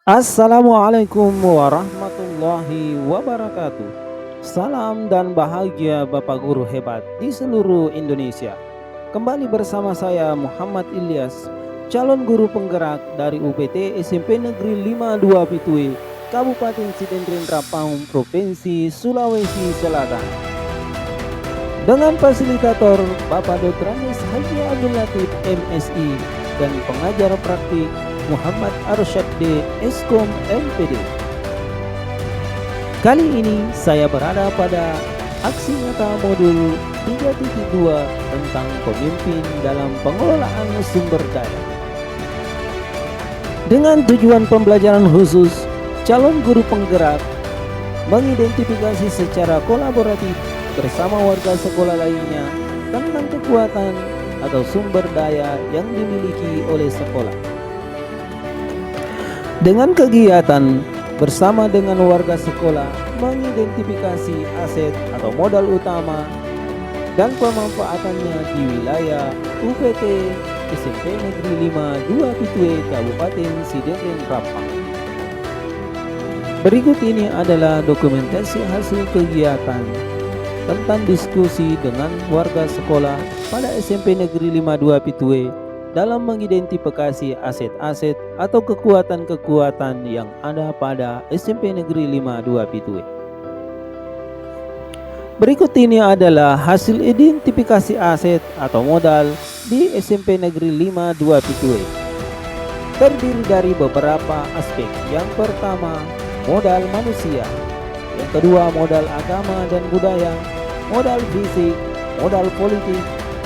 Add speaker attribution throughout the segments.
Speaker 1: Assalamualaikum warahmatullahi wabarakatuh. Salam dan bahagia Bapak Guru hebat di seluruh Indonesia. Kembali bersama saya Muhammad Ilyas, calon guru penggerak dari UPT SMP Negeri 52 Pitue, Kabupaten Sidendren Rapang, Provinsi Sulawesi Selatan. Dengan fasilitator Bapak Dr. Andes Haji Abdul Latif MSI dan pengajar praktik Muhammad Arsyad D. Eskom MPD. Kali ini saya berada pada aksi nyata modul 3.2 tentang pemimpin dalam pengelolaan sumber daya. Dengan tujuan pembelajaran khusus, calon guru penggerak mengidentifikasi secara kolaboratif bersama warga sekolah lainnya tentang kekuatan atau sumber daya yang dimiliki oleh sekolah. Dengan kegiatan bersama dengan warga sekolah mengidentifikasi aset atau modal utama dan pemanfaatannya di wilayah UPT SMP Negeri 52 Pitue, Kabupaten Sidendren Rapang. Berikut ini adalah dokumentasi hasil kegiatan tentang diskusi dengan warga sekolah pada SMP Negeri 52 Pitue dalam mengidentifikasi aset-aset atau kekuatan-kekuatan yang ada pada SMP Negeri 52 Pitue. Berikut ini adalah hasil identifikasi aset atau modal di SMP Negeri 52 Pitue. Terdiri dari beberapa aspek. Yang pertama, modal manusia. Yang kedua, modal agama dan budaya, modal fisik, modal politik,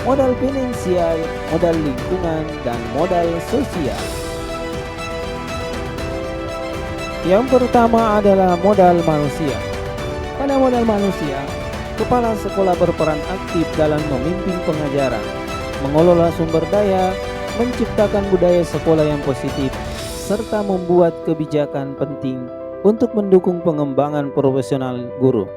Speaker 1: modal finansial, modal lingkungan, dan modal sosial. Yang pertama adalah modal manusia. Pada modal manusia, kepala sekolah berperan aktif dalam memimpin pengajaran, mengelola sumber daya, menciptakan budaya sekolah yang positif, serta membuat kebijakan penting untuk mendukung pengembangan profesional guru,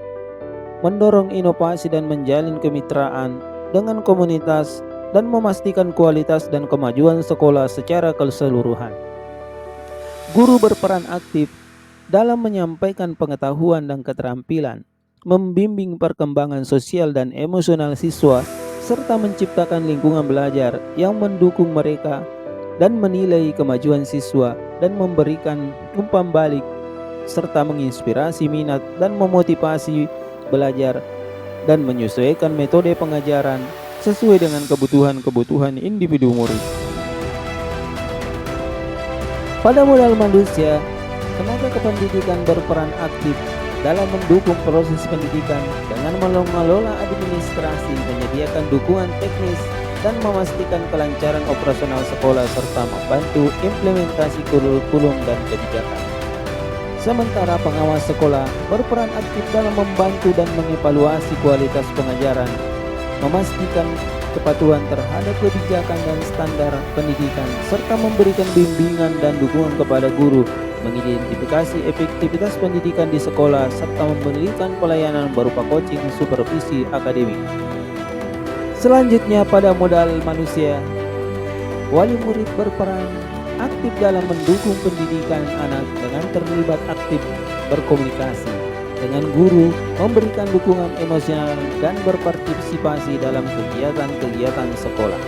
Speaker 1: mendorong inovasi dan menjalin kemitraan dengan komunitas, dan memastikan kualitas dan kemajuan sekolah secara keseluruhan. Guru berperan aktif dalam menyampaikan pengetahuan dan keterampilan, membimbing perkembangan sosial dan emosional siswa, serta menciptakan lingkungan belajar yang mendukung mereka dan menilai kemajuan siswa dan memberikan umpan balik serta menginspirasi minat dan memotivasi belajar dan menyesuaikan metode pengajaran sesuai dengan kebutuhan-kebutuhan individu murid. Pada modal manusia, tenaga kependidikan berperan aktif dalam mendukung proses pendidikan dengan mengelola administrasi, menyediakan dukungan teknis, dan memastikan kelancaran operasional sekolah serta membantu implementasi kurikulum dan kebijakan. Sementara pengawas sekolah berperan aktif dalam membantu dan mengevaluasi kualitas pengajaran, memastikan kepatuhan terhadap kebijakan dan standar pendidikan, serta memberikan bimbingan dan dukungan kepada guru, mengidentifikasi efektivitas pendidikan di sekolah, serta memberikan pelayanan berupa coaching supervisi akademik. Selanjutnya pada modal manusia, wali murid berperan aktif dalam mendukung pendidikan anak dengan terlibat aktif berkomunikasi dengan guru, memberikan dukungan emosional dan berpartisipasi dalam kegiatan-kegiatan sekolah.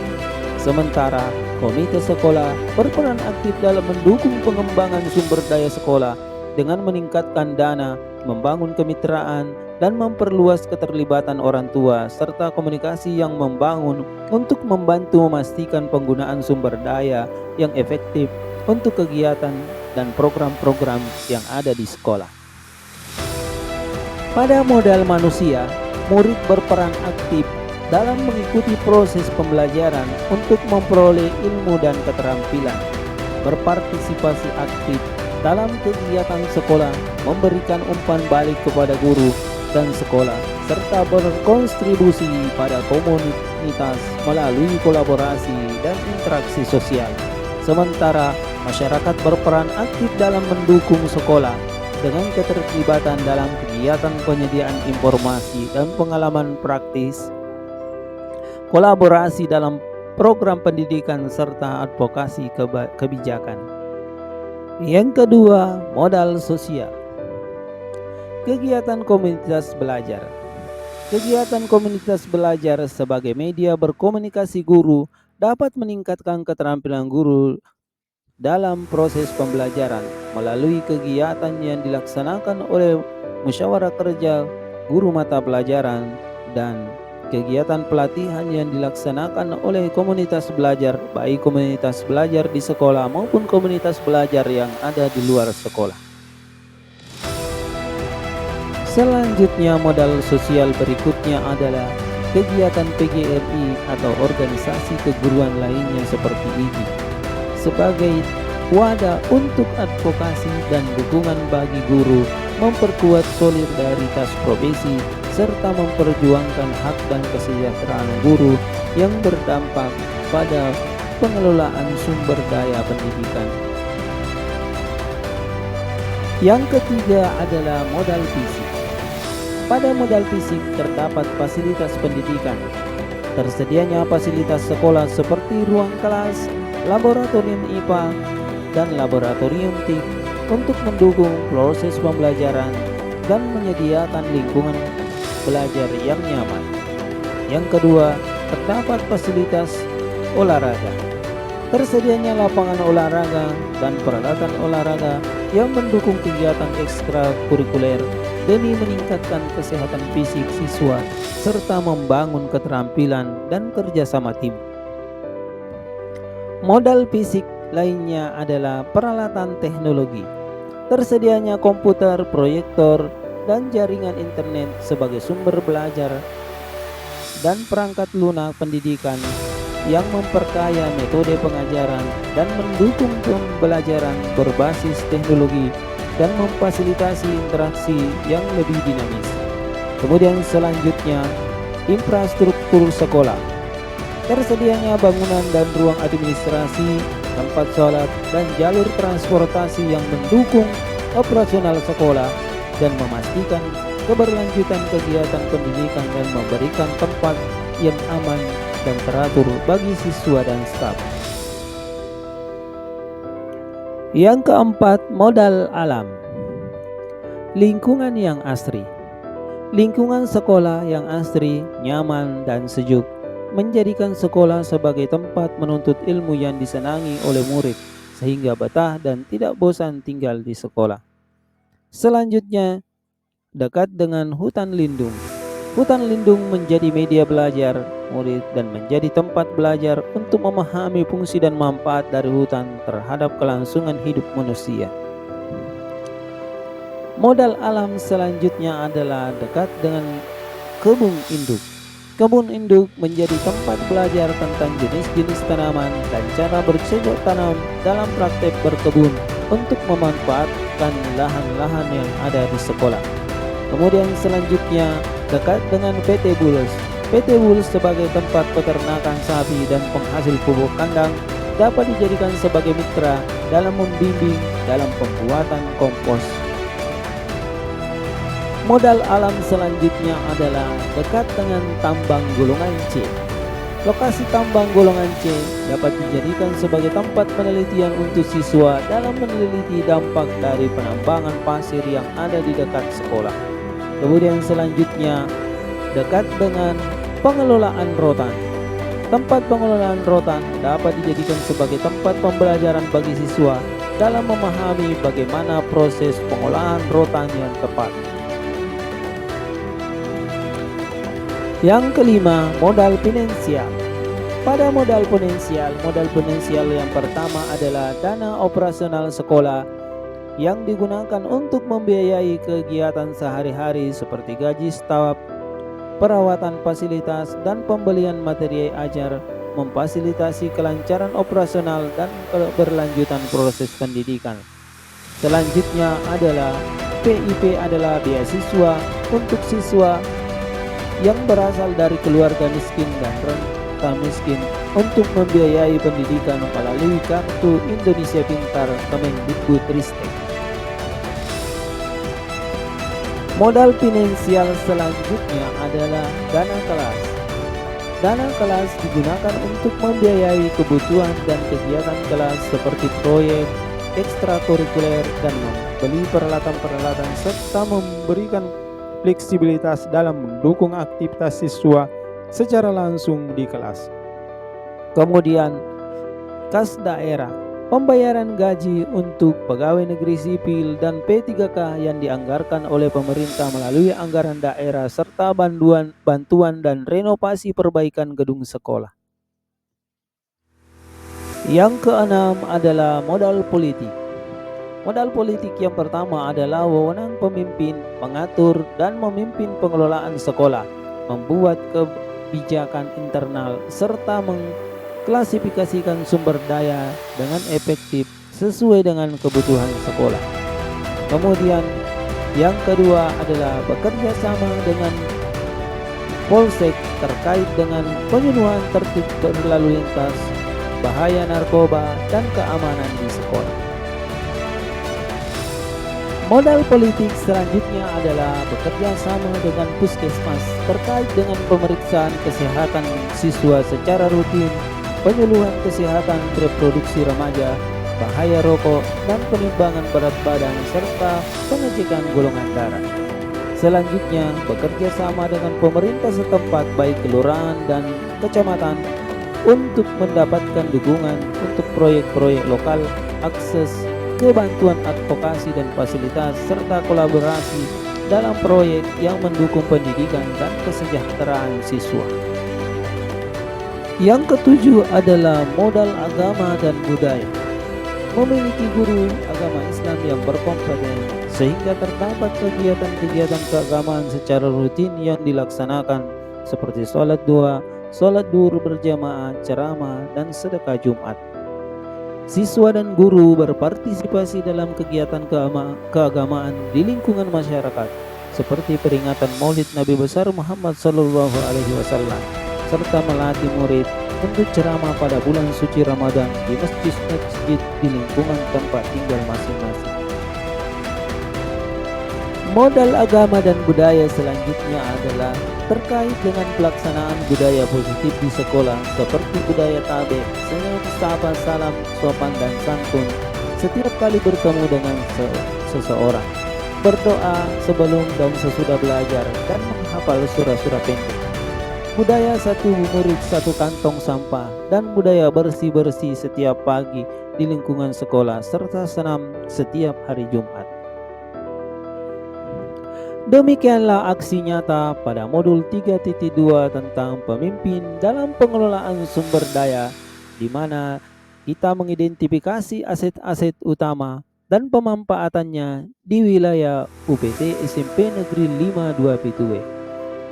Speaker 1: Sementara komite sekolah berperan aktif dalam mendukung pengembangan sumber daya sekolah dengan meningkatkan dana, membangun kemitraan, dan memperluas keterlibatan orang tua serta komunikasi yang membangun untuk membantu memastikan penggunaan sumber daya yang efektif untuk kegiatan dan program-program yang ada di sekolah. Pada modal manusia, murid berperan aktif dalam mengikuti proses pembelajaran untuk memperoleh ilmu dan keterampilan, berpartisipasi aktif dalam kegiatan sekolah, memberikan umpan balik kepada guru dan sekolah, serta berkontribusi pada komunitas melalui kolaborasi dan interaksi sosial. Sementara masyarakat berperan aktif dalam mendukung sekolah dengan keterlibatan dalam kegiatan penyediaan informasi dan pengalaman praktis, kolaborasi dalam program pendidikan, serta advokasi kebijakan. Yang kedua, modal sosial. Kegiatan komunitas belajar. Kegiatan komunitas belajar sebagai media berkomunikasi guru dapat meningkatkan keterampilan guru dalam proses pembelajaran melalui kegiatan yang dilaksanakan oleh musyawarah kerja guru mata pelajaran dan kegiatan pelatihan yang dilaksanakan oleh komunitas belajar, baik komunitas belajar di sekolah maupun komunitas belajar yang ada di luar sekolah. Selanjutnya, modal sosial berikutnya adalah kegiatan PGRI atau organisasi keguruan lainnya seperti IGI sebagai wadah untuk advokasi dan dukungan bagi guru, memperkuat solidaritas profesi, serta memperjuangkan hak dan kesejahteraan guru yang berdampak pada pengelolaan sumber daya pendidikan. Yang ketiga adalah modal fisik. Pada modal fisik terdapat fasilitas pendidikan. Tersedianya fasilitas sekolah seperti ruang kelas, laboratorium IPA, dan laboratorium TIK untuk mendukung proses pembelajaran dan menyediakan lingkungan belajar yang nyaman. Yang kedua, terdapat fasilitas olahraga. Tersedianya lapangan olahraga dan peralatan olahraga yang mendukung kegiatan ekstrakurikuler demi meningkatkan kesehatan fisik siswa serta membangun keterampilan dan kerjasama tim. Modal fisik lainnya adalah peralatan teknologi. Tersedianya komputer, proyektor, dan jaringan internet sebagai sumber belajar dan perangkat lunak pendidikan yang memperkaya metode pengajaran dan mendukung pembelajaran berbasis teknologi dan memfasilitasi interaksi yang lebih dinamis. Kemudian selanjutnya, infrastruktur sekolah. Tersedianya bangunan dan ruang administrasi, tempat sholat, dan jalur transportasi yang mendukung operasional sekolah dan memastikan keberlanjutan kegiatan pendidikan dan memberikan tempat yang aman dan teratur bagi siswa dan staf. Yang keempat, modal alam. Lingkungan yang asri. Lingkungan sekolah yang asri, nyaman, dan sejuk menjadikan sekolah sebagai tempat menuntut ilmu yang disenangi oleh murid sehingga betah dan tidak bosan tinggal di sekolah. Selanjutnya, dekat dengan hutan lindung. Hutan lindung menjadi media belajar murid dan menjadi tempat belajar untuk memahami fungsi dan manfaat dari hutan terhadap kelangsungan hidup manusia. Modal alam selanjutnya adalah dekat dengan kebun induk. Kebun induk menjadi tempat belajar tentang jenis-jenis tanaman dan cara bercocok tanam dalam praktek berkebun untuk memanfaatkan lahan-lahan yang ada di sekolah. Kemudian selanjutnya dekat dengan PT Bulus. PT Bulus sebagai tempat peternakan sapi dan penghasil pupuk kandang dapat dijadikan sebagai mitra dalam membimbing dalam pembuatan kompos. Modal alam selanjutnya adalah dekat dengan tambang golongan C. Lokasi tambang golongan C dapat dijadikan sebagai tempat penelitian untuk siswa dalam meneliti dampak dari penambangan pasir yang ada di dekat sekolah. Kemudian selanjutnya dekat dengan pengelolaan rotan. Tempat pengelolaan rotan dapat dijadikan sebagai tempat pembelajaran bagi siswa dalam memahami bagaimana proses pengolahan rotan yang tepat. Yang kelima, modal finansial. Pada modal finansial yang pertama adalah dana operasional sekolah yang digunakan untuk membiayai kegiatan sehari-hari seperti gaji staf, perawatan fasilitas, dan pembelian materi ajar, memfasilitasi kelancaran operasional dan keberlanjutan proses pendidikan. Selanjutnya adalah PIP adalah beasiswa untuk siswa yang berasal dari keluarga miskin dan rentan miskin untuk membiayai pendidikan melalui Kartu Indonesia Pintar Kemendikbudristek. Modal finansial selanjutnya adalah dana kelas. Dana kelas digunakan untuk membiayai kebutuhan dan kegiatan kelas seperti proyek, ekstrakurikuler dan membeli peralatan-peralatan serta memberikan fleksibilitas dalam mendukung aktivitas siswa secara langsung di kelas. Kemudian, kas daerah, pembayaran gaji untuk pegawai negeri sipil dan P3K yang dianggarkan oleh pemerintah melalui anggaran daerah serta bantuan dan renovasi perbaikan gedung sekolah. Yang keenam adalah modal politik. Modal politik yang pertama adalah wewenang pemimpin mengatur dan memimpin pengelolaan sekolah, membuat kebijakan internal serta klasifikasikan sumber daya dengan efektif sesuai dengan kebutuhan sekolah. Kemudian yang kedua adalah bekerja sama dengan Polsek terkait dengan penyuluhan tertib berlalu lintas, bahaya narkoba, dan keamanan di sekolah. Modal politik selanjutnya adalah bekerja sama dengan Puskesmas terkait dengan pemeriksaan kesehatan siswa secara rutin, penyuluhan kesehatan reproduksi remaja, bahaya rokok, dan penimbangan berat badan serta pengecekan golongan darah. Selanjutnya, bekerja sama dengan pemerintah setempat baik kelurahan dan kecamatan untuk mendapatkan dukungan untuk proyek-proyek lokal, akses ke bantuan advokasi dan fasilitas, serta kolaborasi dalam proyek yang mendukung pendidikan dan kesejahteraan siswa. Yang ketujuh adalah modal agama dan budaya. Memiliki guru agama Islam yang berkompeten sehingga terdapat kegiatan-kegiatan keagamaan secara rutin yang dilaksanakan seperti sholat duhur berjamaah, ceramah, dan sedekah Jumat. Siswa dan guru berpartisipasi dalam kegiatan keagamaan di lingkungan masyarakat seperti peringatan Maulid Nabi besar Muhammad SAW, serta melatih murid untuk ceramah pada bulan suci Ramadan di masjid-masjid di lingkungan tempat tinggal masing-masing. Modal agama dan budaya selanjutnya adalah terkait dengan pelaksanaan budaya positif di sekolah seperti budaya tabe, senyum, sapa, salam, sopan, dan santun setiap kali bertemu dengan seseorang, berdoa sebelum dan sesudah belajar, dan menghafal surah-surah pendek. Budaya satu murid satu kantong sampah, dan budaya bersih-bersih setiap pagi di lingkungan sekolah serta senam setiap hari Jumat. Demikianlah aksi nyata pada modul 3.2 tentang pemimpin dalam pengelolaan sumber daya, di mana kita mengidentifikasi aset-aset utama dan pemanfaatannya di wilayah UPT SMP Negeri 52 Pituwe.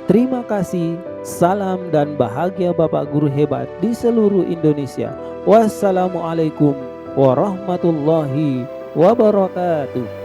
Speaker 1: Terima kasih, salam dan bahagia Bapak Guru hebat di seluruh Indonesia. Wassalamualaikum warahmatullahi wabarakatuh.